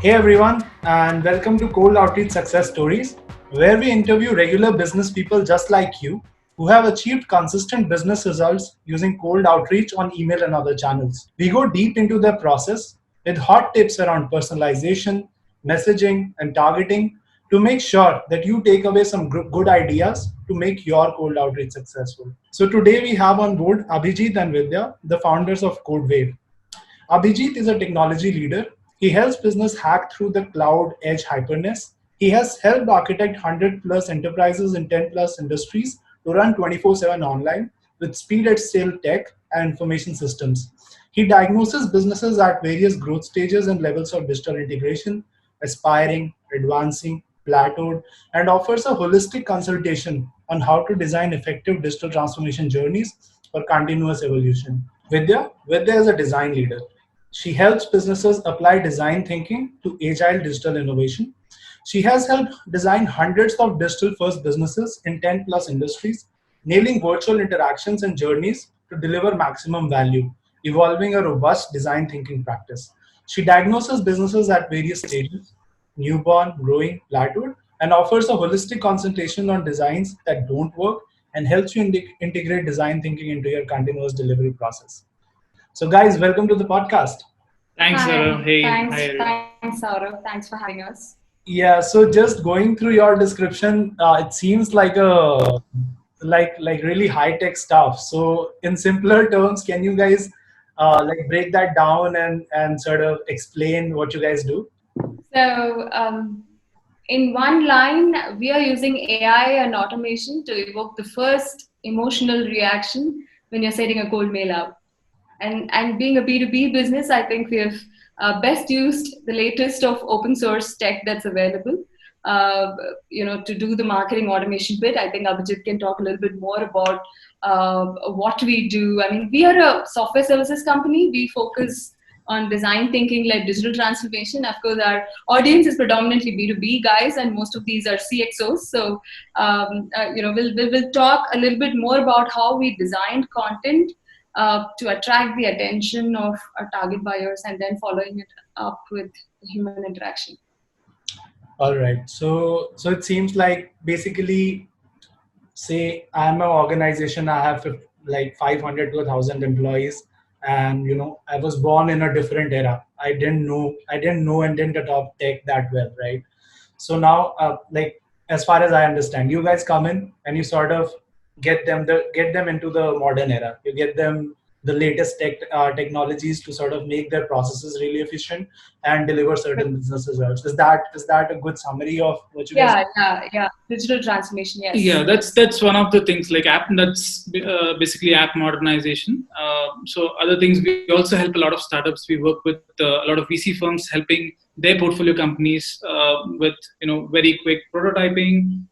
Hey everyone, and welcome to Cold Outreach Success Stories, where we interview regular business people just like you who have achieved consistent business results using cold outreach on email and other channels. We go deep into their process with hot tips around personalization, messaging, and targeting to make sure that you take away some good ideas to make your cold outreach successful. So today we have on board Abhijeet and Vidya, the founders of Codewave. Abhijeet is a technology leader. He helps business hack through the cloud edge hyperness. He has helped architect 100 plus enterprises in 10 plus industries to run 24/7 online with speed at scale tech and information systems. He diagnoses businesses at various growth stages and levels of digital integration, aspiring, advancing, plateaued, and offers a holistic consultation on how to design effective digital transformation journeys for continuous evolution. Vidya is a design leader. She helps businesses apply design thinking to agile digital innovation. She has helped design hundreds of digital first businesses in 10 plus industries, nailing virtual interactions and journeys to deliver maximum value, evolving a robust design thinking practice. She diagnoses businesses at various stages, newborn, growing, plateaued, and offers a holistic concentration on designs that don't work and helps you integrate design thinking into your continuous delivery process. So, guys, welcome to the podcast. Thanks, Saurav. Hi, Hey, hi thanks, everyone. thanks, Saurav. Thanks for having us. Yeah, so just going through your description, it seems like like really high tech stuff. So, in simpler terms, can you guys like break that down and sort of explain what you guys do? So, in one line, we are using AI and automation to evoke the first emotional reaction when you're sending a cold mail out. And being a B2B business, I think we have best used the latest of open source tech that's available. To do the marketing automation bit, I think Abhijit can talk a little bit more about what we do. I mean, we are a software services company. We focus on design thinking led digital transformation. Of course, our audience is predominantly B2B guys, and most of these are CXOs. So, we'll talk a little bit more about how we designed content to attract the attention of our target buyers and then following it up with human interaction. All right. So it seems like basically, say I'm an organization, I have like 500 to 1,000 employees, and I was born in a different era. I didn't know and didn't adopt tech that well, right? So now, like as far as I understand, you guys come in and you sort of get them into the modern era. You get them the latest technologies to sort of make their processes really efficient and deliver certain business results. Is that a good summary of what you guys? Yeah. Digital transformation, Yeah, yes. that's one of the things like app. That's basically app modernization. So other things, we also help a lot of startups. We work with a lot of VC firms, helping their portfolio companies with very quick prototyping.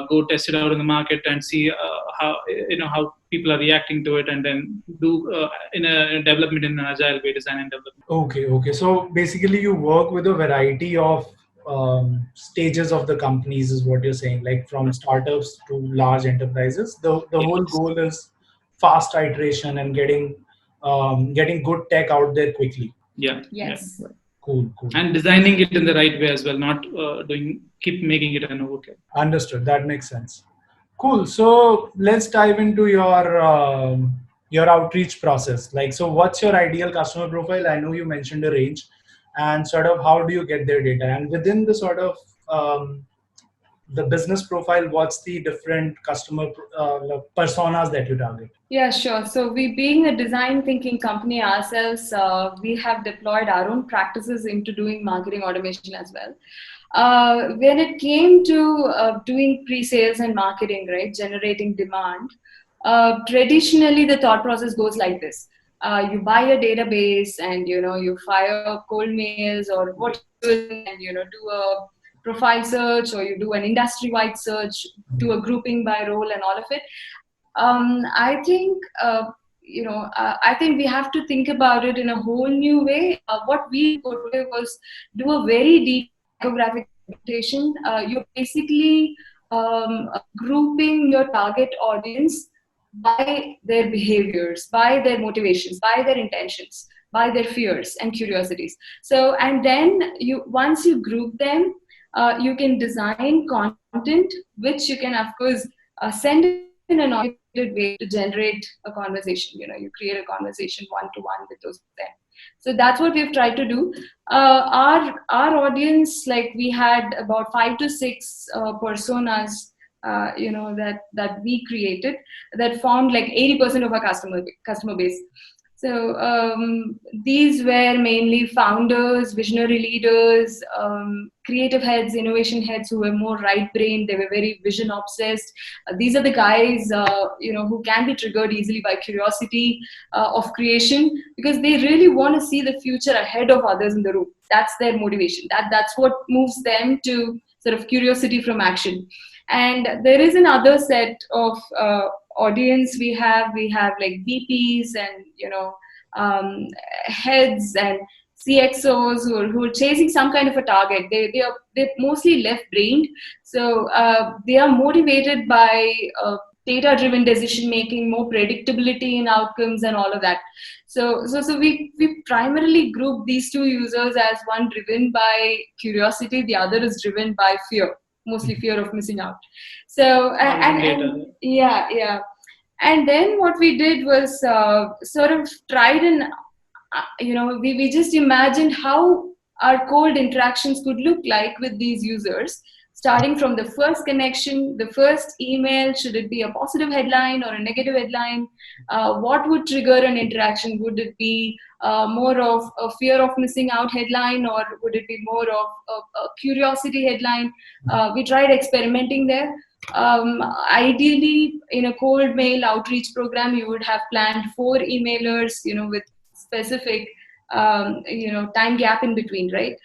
Go test it out in the market and see how people are reacting to it, and then do in a development in an agile way, design and development. Okay. So basically, you work with a variety of stages of the companies, is what you're saying, like from startups to large enterprises. The whole Yes. goal is fast iteration and getting good tech out there quickly. Yeah. Yes. Cool. And designing it in the right way as well, not doing keep making it an overkill. Understood. That makes sense. Cool. So let's dive into your outreach process. Like, so what's your ideal customer profile? I know you mentioned a range, and sort of how do you get their data? And within the sort of the business profile, what's the different customer personas that you target? Yeah, sure. So we, being a design thinking company ourselves, we have deployed our own practices into doing marketing automation as well. When it came to doing pre-sales and marketing, right, generating demand, traditionally the thought process goes like this. You buy a database and, you fire cold mails or what and, do a profile search, or you do an industry-wide search, do a grouping by role and all of it. I think I think we have to think about it in a whole new way. What we could do was do a very deep psychographic segmentation. You're basically grouping your target audience by their behaviors, by their motivations, by their intentions. by their fears and curiosities. So, and then once you group them, you can design content which you can, of course, send in an automated way to generate a conversation. You create a conversation one-to-one with those them. So that's what we've tried to do. Our audience, like, we had about 5 to 6 personas, that we created, that formed like 80% of our customer base. So these were mainly founders, visionary leaders, creative heads, innovation heads who were more right-brained. They were very vision obsessed. These are the guys, who can be triggered easily by curiosity of creation, because they really want to see the future ahead of others in the room. That's their motivation. That's what moves them to sort of curiosity from action. And there is another set of audience we have like VPs and heads and CXOs who are chasing some kind of a target. They're mostly left brained, so they are motivated by data driven decision making, more predictability in outcomes and all of that. So we primarily group these two users as one driven by curiosity, the other is driven by fear, mostly fear of missing out. So and yeah. And then what we did was sort of tried and we just imagined how our cold interactions could look like with these users, starting from the first connection, the first email. Should it be a positive headline or a negative headline? What would trigger an interaction? Would it be more of a fear of missing out headline, or would it be more of a curiosity headline? We tried experimenting there. Ideally, in a cold mail outreach program, you would have planned 4 emailers, with specific time gap in between, right?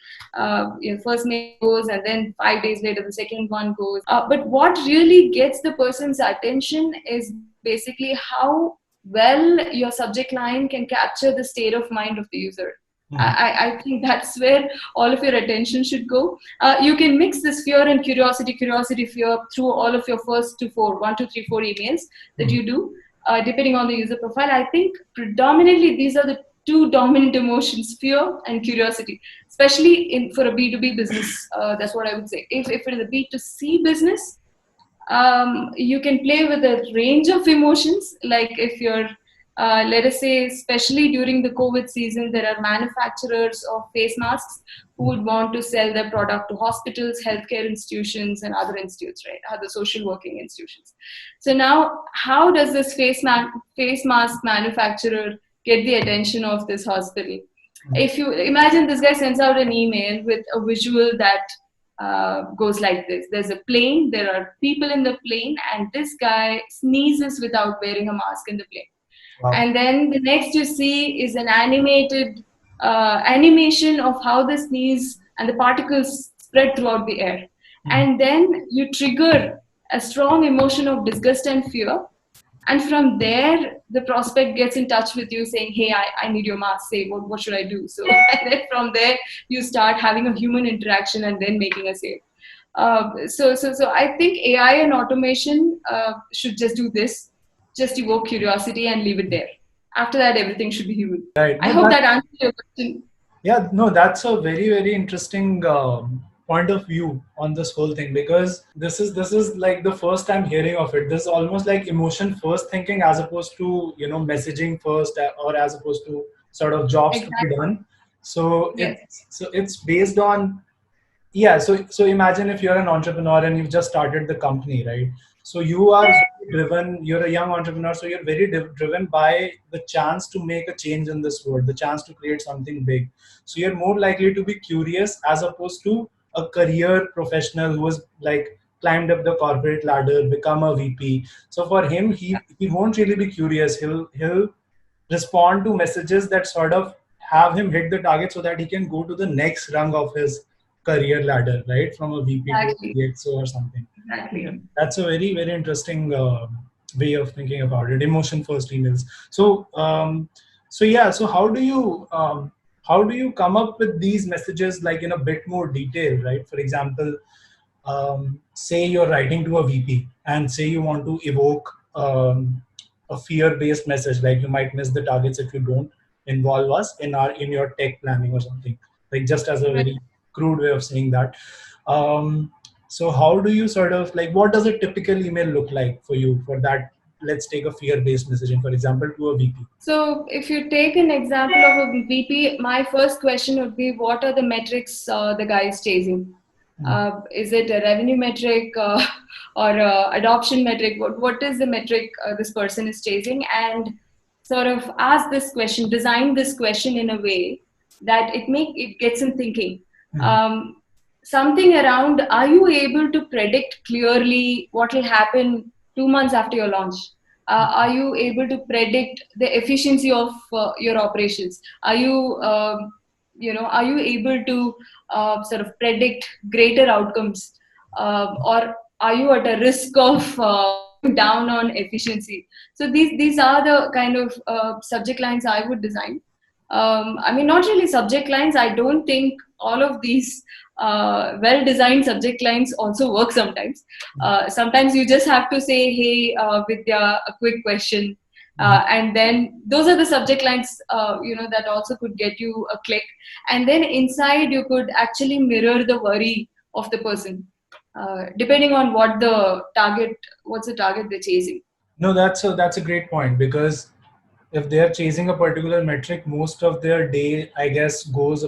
First mail goes, and then 5 days later the second one goes. But what really gets the person's attention is basically how well your subject line can capture the state of mind of the user. I think that's where all of your attention should go. You can mix this fear and curiosity, fear through all of your first 1, 2, 3, 4 emails that you do, depending on the user profile. I think predominantly these are the 2 dominant emotions, fear and curiosity, especially for a B2B business. That's what I would say. If it is a B2C business, you can play with a range of emotions. Like if you're let us say, especially during the COVID season, there are manufacturers of face masks who would want to sell their product to hospitals, healthcare institutions, and other institutes, right? Other social working institutions. So now, how does this face mask manufacturer get the attention of this hospital? If you imagine this guy sends out an email with a visual that goes like this. There's a plane, there are people in the plane, and this guy sneezes without wearing a mask in the plane. Wow. And then the next you see is an animated animation of how the sneeze and the particles spread throughout the air. And then you trigger a strong emotion of disgust and fear. And from there, the prospect gets in touch with you saying, hey, I need your mask. Say, what should I do? So and then from there, you start having a human interaction and then making a sale. So I think AI and automation should just do this. Just evoke curiosity and leave it there. After that, everything should be human. Right. I hope that answers your question. Yeah, no, that's a very, very interesting point of view on this whole thing, because this is like the first time hearing of it. This is almost like emotion first thinking, as opposed to messaging first, or as opposed to sort of jobs to be done. So it's based on So imagine if you're an entrepreneur and you've just started the company, right? So you are driven, you're a young entrepreneur, so you're very driven by the chance to make a change in this world, the chance to create something big. So you're more likely to be curious as opposed to a career professional who has like climbed up the corporate ladder, become a VP. So for him, he won't really be curious. He'll respond to messages that sort of have him hit the target so that he can go to the next rung of his career ladder, right? From a VP to a CXO or something. Exactly. That's a very, very interesting way of thinking about it. Emotion first emails. So how do you come up with these messages like in a bit more detail, right? For example, say you're writing to a VP and say you want to evoke a fear-based message, like you might miss the targets if you don't involve us in your tech planning or something, like just as a Right. very crude way of saying that. um, so how do you sort of like, what does a typical email look like for you for that? Let's take a fear-based messaging, for example, to a VP. So, if you take an example of a VP, my first question would be, what are the metrics the guy is chasing? Is it a revenue metric or a adoption metric? What is the metric this person is chasing? And sort of ask this question, design this question in a way that it gets him thinking. Um, Something around, are you able to predict clearly what will happen 2 months after your launch? Are you able to predict the efficiency of your operations? Are you able to sort of predict greater outcomes, or are you at a risk of going down on efficiency? So these are the kind of subject lines I would design. I mean, not really subject lines. I don't think all of these well designed subject lines also work sometimes. Sometimes you just have to say, hey, Vidya, a quick question. And then those are the subject lines, that also could get you a click. And then inside, you could actually mirror the worry of the person, depending on what's the target they're chasing. No, that's a great point, because if they are chasing a particular metric, most of their day, I guess, goes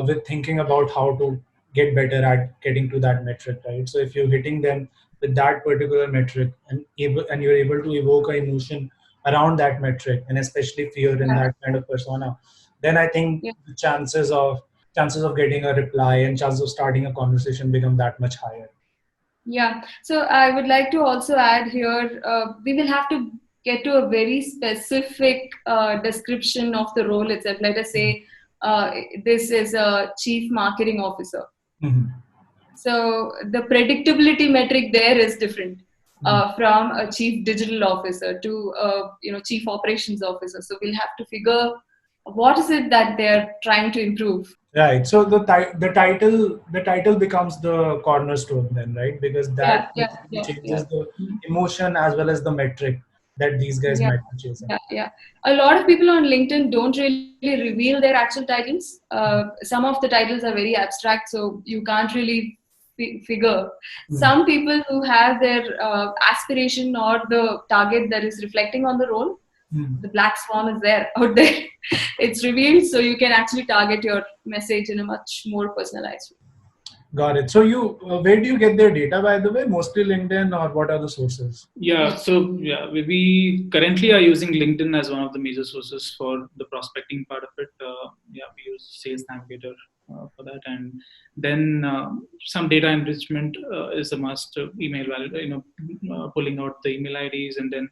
with thinking about how to get better at getting to that metric, right? So if you're hitting them with that particular metric and you're able to evoke an emotion around that metric, and especially fear in Yeah. that kind of persona, then I think Yeah. the chances of getting a reply and chances of starting a conversation become that much higher. Yeah. So I would like to also add here, we will have to get to a very specific description of the role itself. Let us say this is a chief marketing officer. Mhm. So the predictability metric there is different from a chief digital officer to chief operations officer. So we'll have to figure what is it that they're trying to improve. Right. So the title becomes the cornerstone then, right? Because that Yeah, yeah, basically yeah, yeah. changes the emotion as well as the metric that these guys Yeah, might be chasing. yeah, yeah. A lot of people on LinkedIn don't really reveal their actual titles. Some of the titles are very abstract, so you can't really figure. Mhm. Some people who have their aspiration or the target that is reflecting on the role, Mhm. the black swan is there out there. It's revealed, so you can actually target your message in a much more personalized way. Got it. So where do you get their data, by the way? Mostly LinkedIn, or what are the sources? Yeah, so yeah, we currently are using LinkedIn as one of the major sources for the prospecting part of it. Yeah, we use Sales Navigator for that, and then some data enrichment is a must. Email pulling out the email IDs and then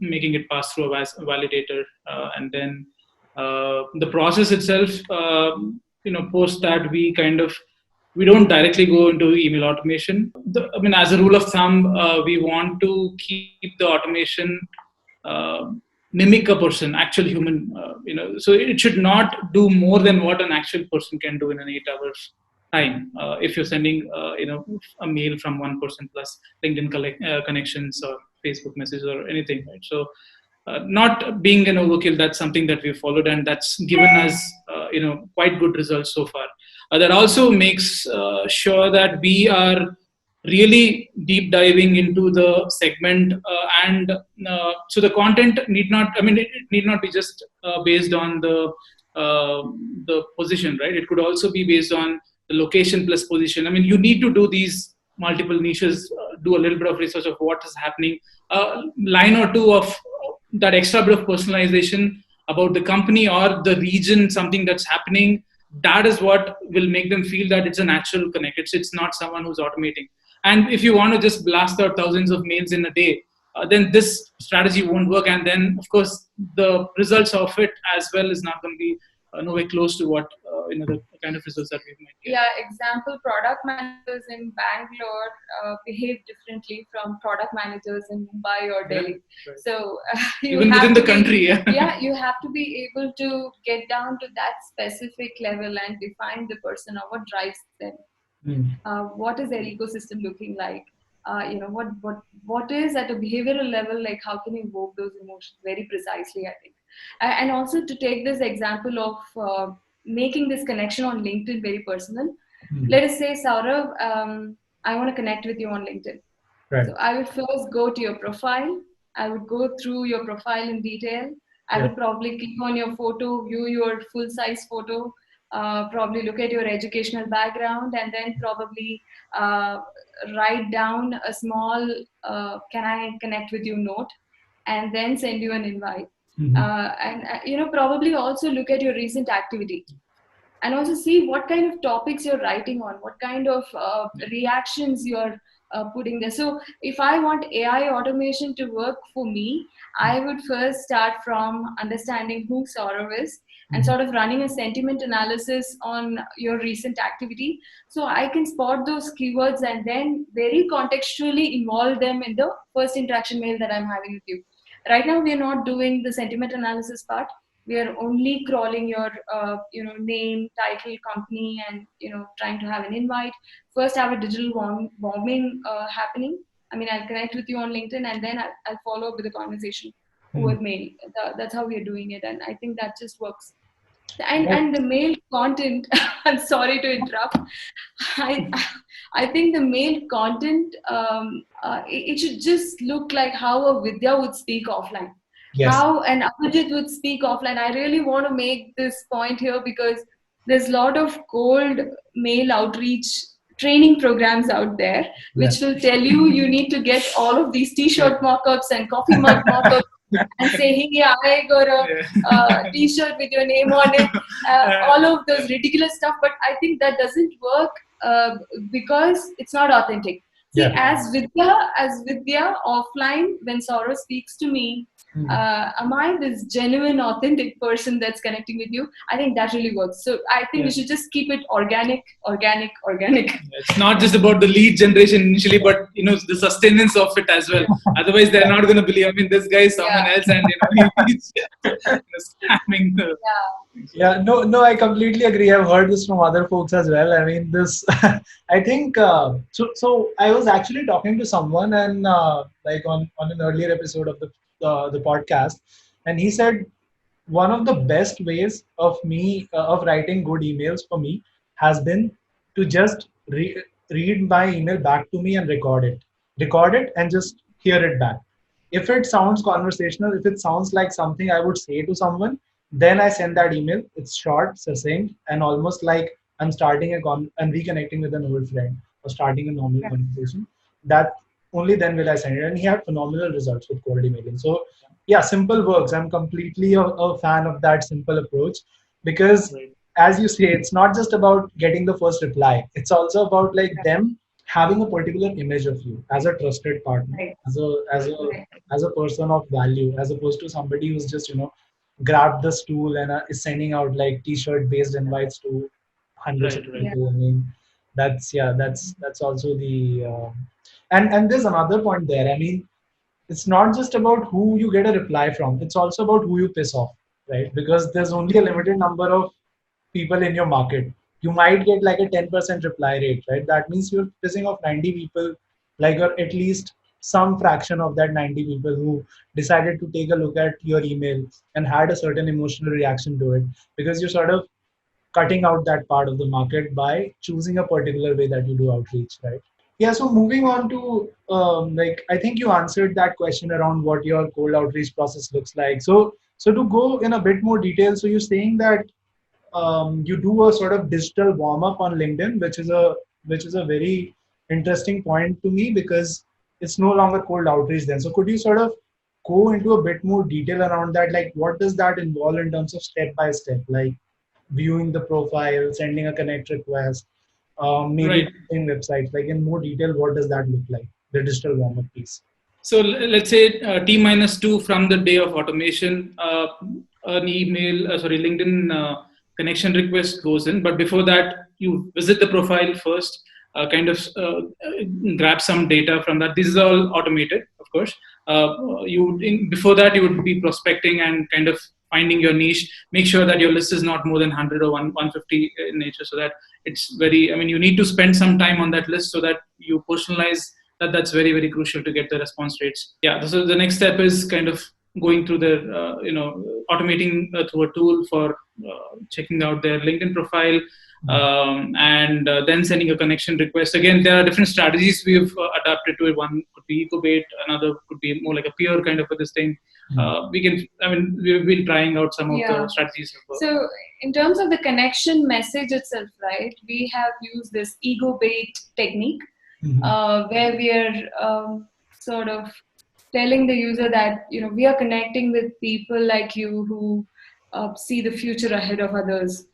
making it pass through a validator, and then the process itself. Post that we don't directly go into email automation. As a rule of thumb, we want to keep the automation uh, mimic a person, actual human. So it should not do more than what an actual person can do in an 8 hours time. If you're sending, a mail from one person plus LinkedIn connections or Facebook messages or anything, right? So not being an overkill, that's something that we've followed, and that's given us quite good results so far. That also makes sure that we are really deep diving into the segment, and so the content need not, it need not be just based on uh, the position, right? It could also be based on the location plus position. You need to do these multiple niches, do a little bit of research of what is happening, line or two of that extra bit of personalization about the company or the region, something that's happening. That is what will make them feel that it's a natural connect. It's not someone who's automating. And if you want to just blast out thousands of mails in a day, then this strategy won't work. And then, of course, the results of it as well is not going to be nowhere close to what the kind of results that we might get. Yeah, example, product managers in Bangalore behave differently from product managers in Mumbai or Yeah, Delhi. right. So you Even have within to the be, country, yeah. yeah, you have to be able to get down to that specific level and define the persona, what drives them, Mm. what is their ecosystem looking like, what is at a behavioral level, like how can you evoke those emotions very precisely, I think. And also to take this example of making this connection on LinkedIn very personal. Hmm. Let us say, Saurav, I want to connect with you on LinkedIn. Right. So I would first go to your profile. I would go through your profile in detail. I Yeah. would probably click on your photo, view your full size photo, probably look at your educational background, and then probably uh, write down a small "Can I connect with you?" note, and then send you an invite. Hmm. And probably also look at your recent activity, and also see what kind of topics you're writing on, what kind of reactions you're putting there. So if I want AI automation to work for me, I would first start from understanding who Saurav is and Hmm. sort of running a sentiment analysis on your recent activity, so I can spot those keywords and then very contextually involve them in the first interaction mail that I'm having with you. Right now we are not doing the sentiment analysis part. We are only crawling your name, title, company, and trying to have an invite. First have a digital bombing happening. I mean, I'll connect with you on LinkedIn, and then I'll follow up with a conversation Hmm. over mail. That's how we are doing it, and I think that just works. and Right. and the mail content, I'm sorry to interrupt. I I think the mail content, it should just look like how a Vidya would speak offline, Yes. how an Abhijeet would speak offline. I really want to make this point here because there's a lot of cold mail outreach training programs out there which Yes. will tell you need to get all of these t-shirt mock-ups and coffee mug mock-ups and say, hey, I got a t-shirt with your name on it, all of those ridiculous stuff. But I think that doesn't work because it's not authentic. See, Yeah. as Vidya offline, when Saurav speaks to me, Hmm. am I this genuine, authentic person that's connecting with you? I think that really works. So I think we should just keep it organic, organic, organic. It's not just about the lead generation initially, but the sustenance of it as well. Otherwise, they're not going to believe. I mean, this guy is someone Yeah, else, and he's scamming the. yeah, Yeah, no, no, I completely agree. I've heard this from other folks as well. I mean, this, I think, so I was actually talking to someone and like on an earlier episode of the podcast, and he said one of the best ways of me of writing good emails for me has been to just read my email back to me and record it and just hear it back. If it sounds conversational, if it sounds like something I would say to someone, then I send that email. It's short, succinct, and almost like I'm reconnecting with an old friend or starting a normal yeah, conversation. That only then will I send it. And he had phenomenal results with cold emailing. So yeah, simple works. I'm completely a fan of that simple approach because, as you say, it's not just about getting the first reply. It's also about like them having a particular image of you as a trusted partner, right, as right, a person of value, as opposed to somebody who's just grabbed the stool and is sending out like t-shirt based invites to hundreds of yeah, people. I mean, that's also the and there's another point there. I mean, it's not just about who you get a reply from, it's also about who you piss off, right? Because there's only a limited number of people in your market. You might get like a 10% reply rate, right? That means you're pissing off 90 people, like, or at least some fraction of that 90 people who decided to take a look at your email and had a certain emotional reaction to it, because you're sort of cutting out that part of the market by choosing a particular way that you do outreach, right? Yeah, so moving on to like, I think you answered that question around what your cold outreach process looks like. So to go in a bit more detail, so you're saying that you do a sort of digital warm up on LinkedIn, which is a very interesting point to me because it's no longer cold outreach then. So could you sort of go into a bit more detail around that? Like, what does that involve in terms of step by step, like viewing the profile, sending a connect request, maybe Right. visiting websites? Like in more detail, what does that look like? The digital warm up piece. So let's say T minus two from the day of automation, an email, LinkedIn connection request goes in. But before that, you visit the profile first, grab some data from that. This is all automated, of course. Before that, you would be prospecting and kind of finding your niche. Make sure that your list is not more than 100 or 150 in nature, so that it's very. I mean, you need to spend some time on that list so that you personalize that's very, very crucial to get the response rates. Yeah. So the next step is kind of going through their, automating through a tool for checking out their LinkedIn profile, and then sending a connection request. Again, there are different strategies we've adapted to it. One could be eco-bait, another could be more like a peer kind of a this thing. We've been trying out some of the strategies. So in terms of the connection message itself, right, we have used this ego bait technique, where we are sort of telling the user that, we are connecting with people like you who see the future ahead of others.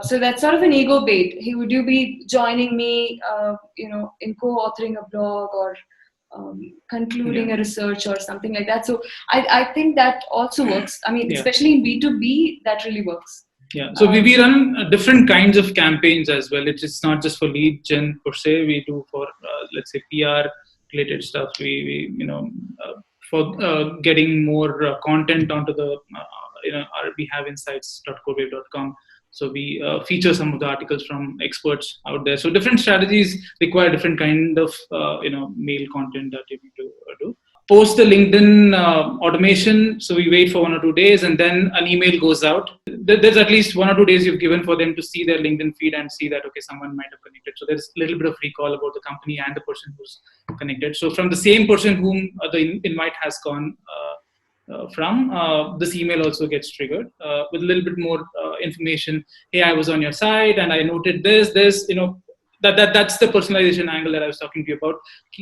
So that's sort of an ego bait. Hey, would you be joining me, in co-authoring a blog or concluding a research or something like that? So I think that also works. I mean, especially in B2B, that really works. Yeah. So we run different kinds of campaigns as well. It's not just for lead gen per se. We do for let's say PR related stuff. We for getting more content onto the we have insights.codewave.com. So we feature some of the articles from experts out there. So different strategies require different kind of mail content that you need to do. Post the LinkedIn automation. So we wait for 1 or 2 days, and then an email goes out. There's at least 1 or 2 days you've given for them to see their LinkedIn feed and see that, okay, someone might have connected. So there's a little bit of recall about the company and the person who's connected. So from the same person whom the invite has gone from, this email also gets triggered with a little bit more information. Hey, I was on your site and I noted this, that's the personalization angle that I was talking to you about,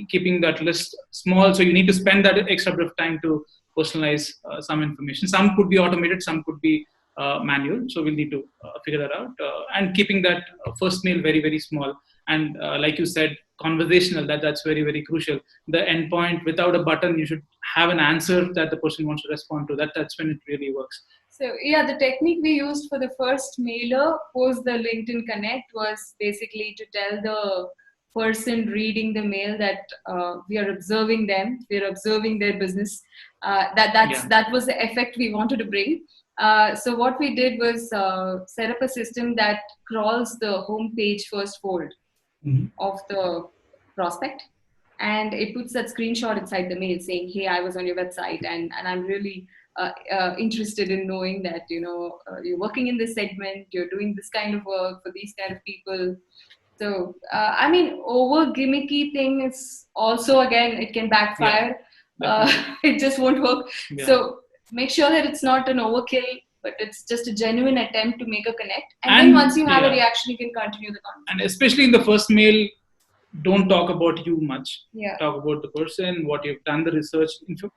keeping that list small. So you need to spend that extra bit of time to personalize some information. Some could be automated, some could be manual. So we'll need to figure that out, and keeping that first mail very, very small. And like you said, conversational, that's very, very crucial. The endpoint, without a button, you should have an answer that the person wants to respond to. That's when it really works. So yeah, the technique we used for the first mailer post the LinkedIn Connect was basically to tell the person reading the mail that we are observing them, we are observing their business. That was the effect we wanted to bring. So what we did was set up a system that crawls the homepage first fold of the prospect, and it puts that screenshot inside the mail saying, hey, I was on your website, and I'm really interested in knowing that you're working in this segment, you're doing this kind of work for these kind of people. So over gimmicky thing is also, again, it can backfire. It just won't work. So make sure that it's not an overkill, but it's just a genuine attempt to make a connect. And then once you have a reaction, you can continue the conversation. And especially in the first mail, don't talk about you much. Yeah. Talk about the person, what you've done, the research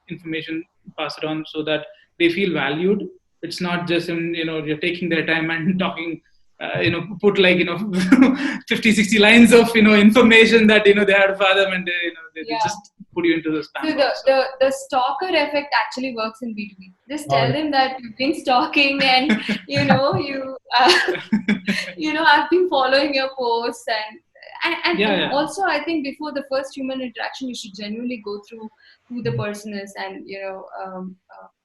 information, pass it on so that they feel valued. It's not just you're taking their time and talking. Put 50, 60 lines of information that they had a father, and they just put you into the spam. So the stalker effect actually works in B2B. Just tell them that you've been stalking, and I've been following your posts, and also I think before the first human interaction, you should genuinely go through who the person is, and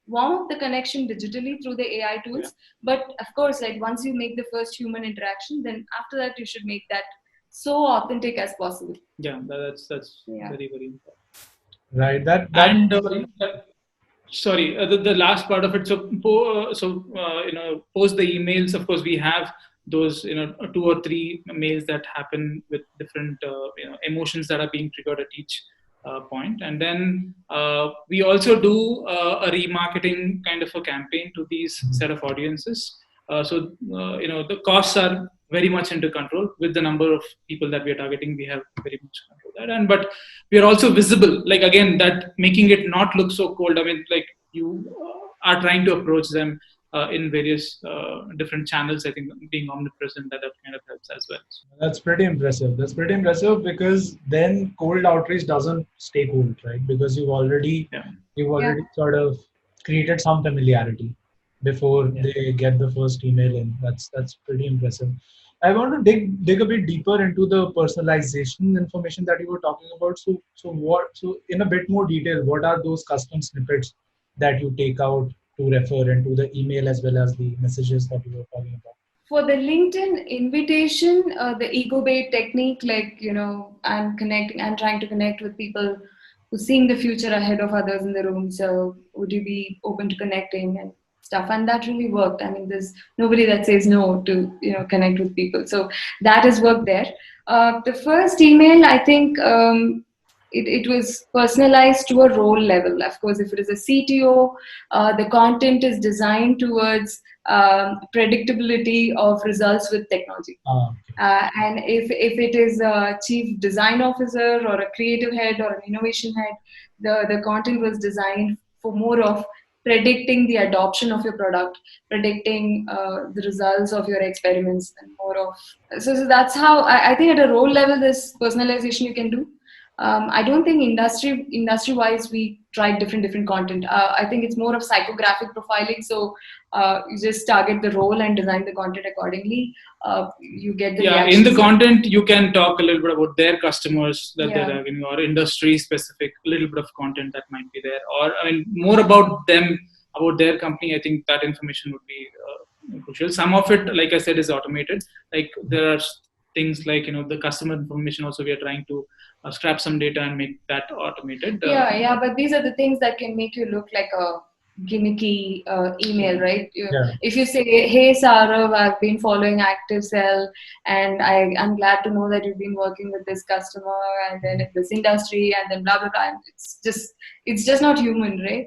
warm up the connection digitally through the AI tools. But of course, once you make the first human interaction, then after that you should make that so authentic as possible. Yeah, that's very, very important. Right. The last part of it. So post the emails. Of course, we have those 2 or 3 mails that happen with different emotions that are being triggered at each point. And then we also do a remarketing kind of a campaign to these set of audiences. The costs are very much under control. With the number of people that we are targeting, we have very much control that. But we are also visible, again, that making it not look so cold. You are trying to approach them in various different channels. I think being omnipresent, that kind of helps as well. That's pretty impressive. Because then cold outreach doesn't stay cold, right? Because you've already sort of created some familiarity before they get the first email in. That's pretty impressive. I want to dig a bit deeper into the personalization information that you were talking about. So in a bit more detail, what are those custom snippets that you take out to refer into the email as well as the messages that you were talking about? For the LinkedIn invitation, the ego bait technique, like, I'm trying to connect with people who's seeing the future ahead of others in the room. So would you be open to connecting and stuff? And that really worked. I mean, there's nobody that says no to, connect with people. So that has worked there. The first email, I think, it was personalized to a role level. Of course, if it is a CTO, the content is designed towards predictability of results with technology. And if it is a chief design officer or a creative head or an innovation head, the content was designed for more of predicting the adoption of your product, predicting the results of your experiments, and more of. So that's how I think at a role level, this personalization you can do. I don't think industry wise we tried different content. I think it's more of psychographic profiling. So you just target the role and design the content accordingly. You get the in the content you can talk a little bit about their customers that they're having, or industry specific, a little bit of content that might be there, or I mean more about them, about their company. I think that information would be crucial. Some of it, like I said, is automated. Like there are things like the customer information also we are trying to scrap some data and make that automated. But these are the things that can make you look like a gimmicky email, right? If you say, hey Saurav, I've been following ActiveSell and I'm glad to know that you've been working with this customer and then in this industry and then blah blah blah, it's just not human, right?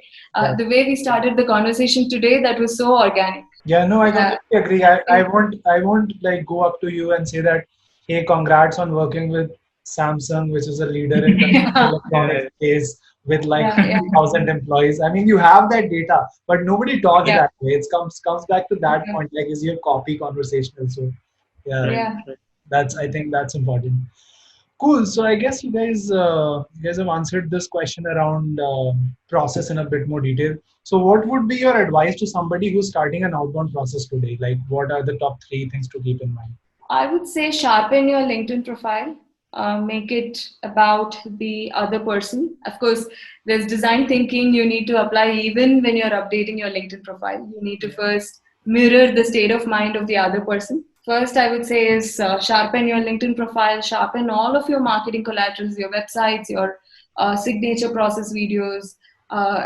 The way we started the conversation today, that was so organic. Yeah, no, I completely agree. I won't like go up to you and say that, hey, congrats on working with Samsung, which is a leader in the electronics space with like 50,000 employees. I mean, you have that data, but nobody talks that way. It comes back to that point, like, is your copy conversational? So, I think that's important. Cool. So I guess you guys have answered this question around process in a bit more detail. So what would be your advice to somebody who's starting an outbound process today? Like, what are the top 3 things to keep in mind? I would say sharpen your LinkedIn profile. Make it about the other person. Of course, there's design thinking you need to apply even when you're updating your LinkedIn profile. You need to first mirror the state of mind of the other person. First, I would say is sharpen your LinkedIn profile, sharpen all of your marketing collaterals, your websites, your signature process videos,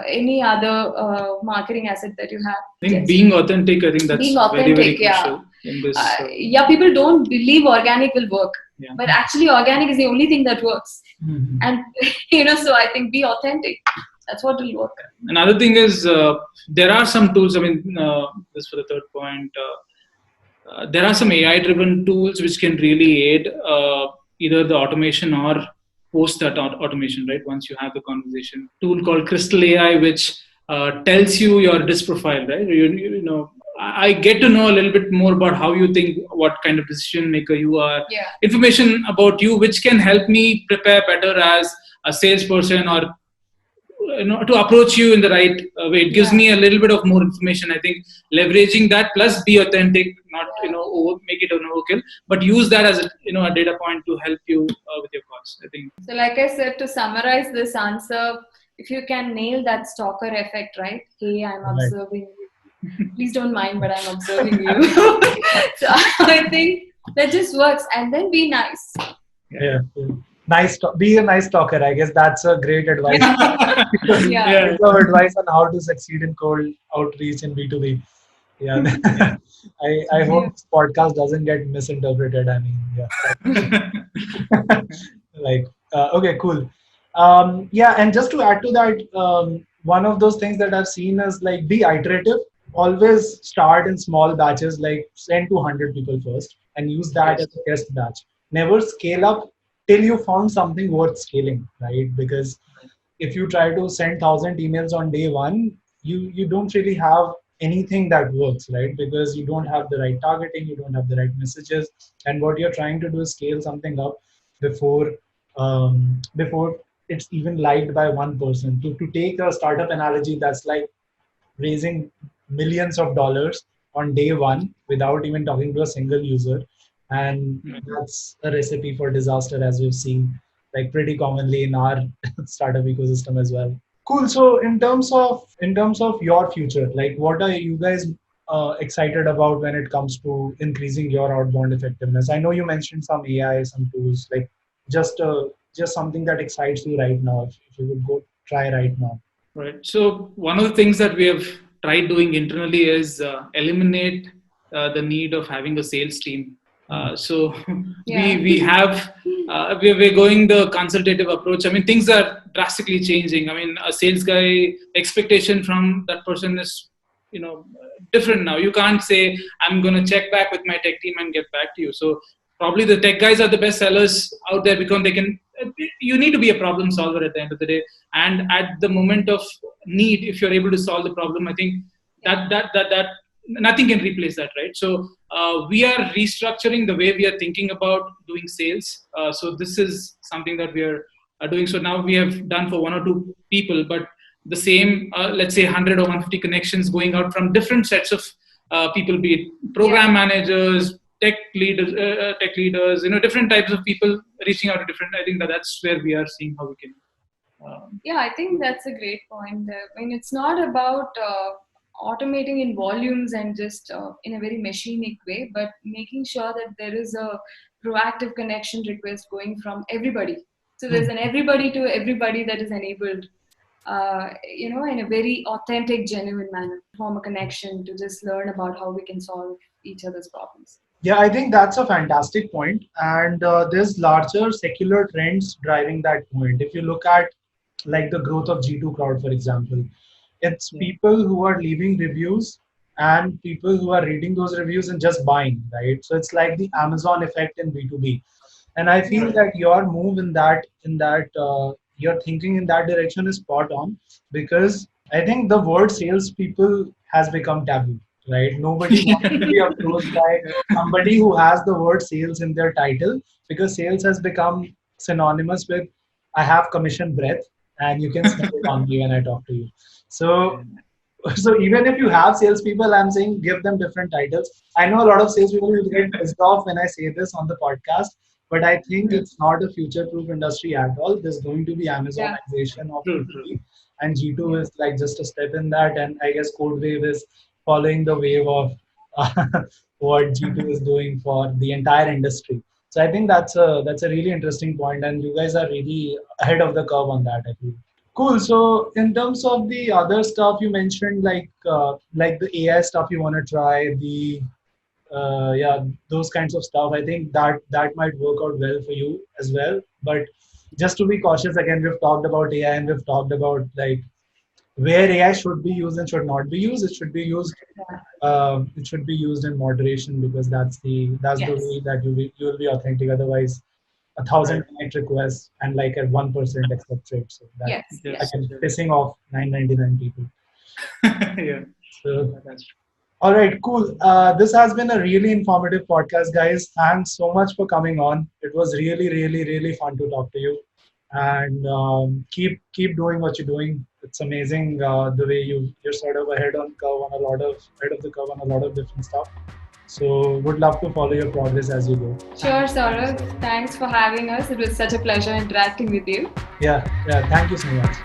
any other marketing asset that you have. I think being authentic, I think that's very, very crucial in this. People don't believe organic will work, but actually organic is the only thing that works. Mm-hmm. And, so I think be authentic. That's what will work. Another thing is there are some tools, I mean, this for the third point, there are some AI-driven tools which can really aid either the automation or post that automation, right? Once you have the conversation. Tool called Crystal AI, which tells you your disk profile, right? I get to know a little bit more about how you think, what kind of decision maker you are, information about you, which can help me prepare better as a salesperson, or to approach you in the right way. It gives me a little bit of more information. I think leveraging that, plus be authentic, not make it an overkill, but use that as a data point to help you with your cause. I think. So, like I said, to summarize this answer, if you can nail that stalker effect, right? Hey, I'm observing you. Please don't mind, but I'm observing you. So I think that just works, and then be nice. Be a nice talker. I guess that's a great advice. Advice on how to succeed in cold outreach in B2B. I hope this podcast doesn't get misinterpreted. I mean, okay, cool. And just to add to that, one of those things that I've seen is like be iterative. Always start in small batches, like send to 100 people first, and use that as a test batch. Never scale up till you found something worth scaling, right? Because if you try to send 1,000 emails on day one, you don't really have anything that works, right? Because you don't have the right targeting, you don't have the right messages, and what you're trying to do is scale something up before it's even liked by one person. To take a startup analogy, that's like raising millions of dollars on day one without even talking to a single user. And that's a recipe for disaster, as we've seen like pretty commonly in our startup ecosystem as well. Cool. So in terms of your future, like what are you guys excited about when it comes to increasing your outbound effectiveness? I know you mentioned some AI, some tools, like just just something that excites you right now. If you would go try right now. Right. So one of the things that we have tried doing internally is eliminate the need of having a sales team. So Yeah. we're going the consultative approach. I mean, things are drastically changing. I mean, a sales guy expectation from that person is different now. You can't say I'm going to check back with my tech team and get back to you. So probably the tech guys are the best sellers out there because they can. You need to be a problem solver at the end of the day, and at the moment of need, if you're able to solve the problem, I think that nothing can replace that, right? So we are restructuring the way we are thinking about doing sales. So this is something that we are doing. So now we have done for one or two people, but the same, let's say 100 or 150 connections going out from different sets of people, be it program managers, tech leaders, different types of people reaching out to different. I think that's where we are seeing how we can. Yeah, I think that's a great point. I mean, it's not about automating in volumes and just in a very machinic way, but making sure that there is a proactive connection request going from everybody. So there's an everybody to everybody that is enabled, in a very authentic, genuine manner, form a connection to just learn about how we can solve each other's problems. Yeah, I think that's a fantastic point, and there's larger secular trends driving that point. If you look at like the growth of G2 crowd, for example, it's people who are leaving reviews and people who are reading those reviews and just buying, right? So it's like the Amazon effect in B2B. And I feel that your move in that your thinking in that direction is spot on, because I think the word salespeople has become taboo, right? Nobody wants to be approached by somebody who has the word sales in their title, because sales has become synonymous with I have commission breath and you can smell it on me when I talk to you. So so even if you have salespeople, I'm saying give them different titles. I know a lot of salespeople will get pissed off when I say this on the podcast, but I think it's not a future-proof industry at all. There's going to be Amazonization of B2B, and G2 is like just a step in that. And I guess Codewave is following the wave of what G2 is doing for the entire industry. So I think that's a really interesting point, and you guys are really ahead of the curve on that, I feel. Cool. So in terms of the other stuff you mentioned, like the AI stuff you want to try, the yeah, those kinds of stuff. I think that might work out well for you as well. But just to be cautious, again, we've talked about AI and we've talked about like where AI should be used and should not be used. It should be used. It should be used in moderation, because that's the way that you will be authentic. Otherwise, 1,000 connect requests and like at 1% accept rate. So that again pissing off 999 people. Yeah. So all right, cool. This has been a really informative podcast, guys. Thanks so much for coming on. It was really, really, really fun to talk to you. And keep doing what you're doing. It's amazing the way you're sort of ahead of the curve on a lot of different stuff. So would love to follow your progress as you go. Sure, Saurabh. Thanks for having us. It was such a pleasure interacting with you. Yeah, thank you so much.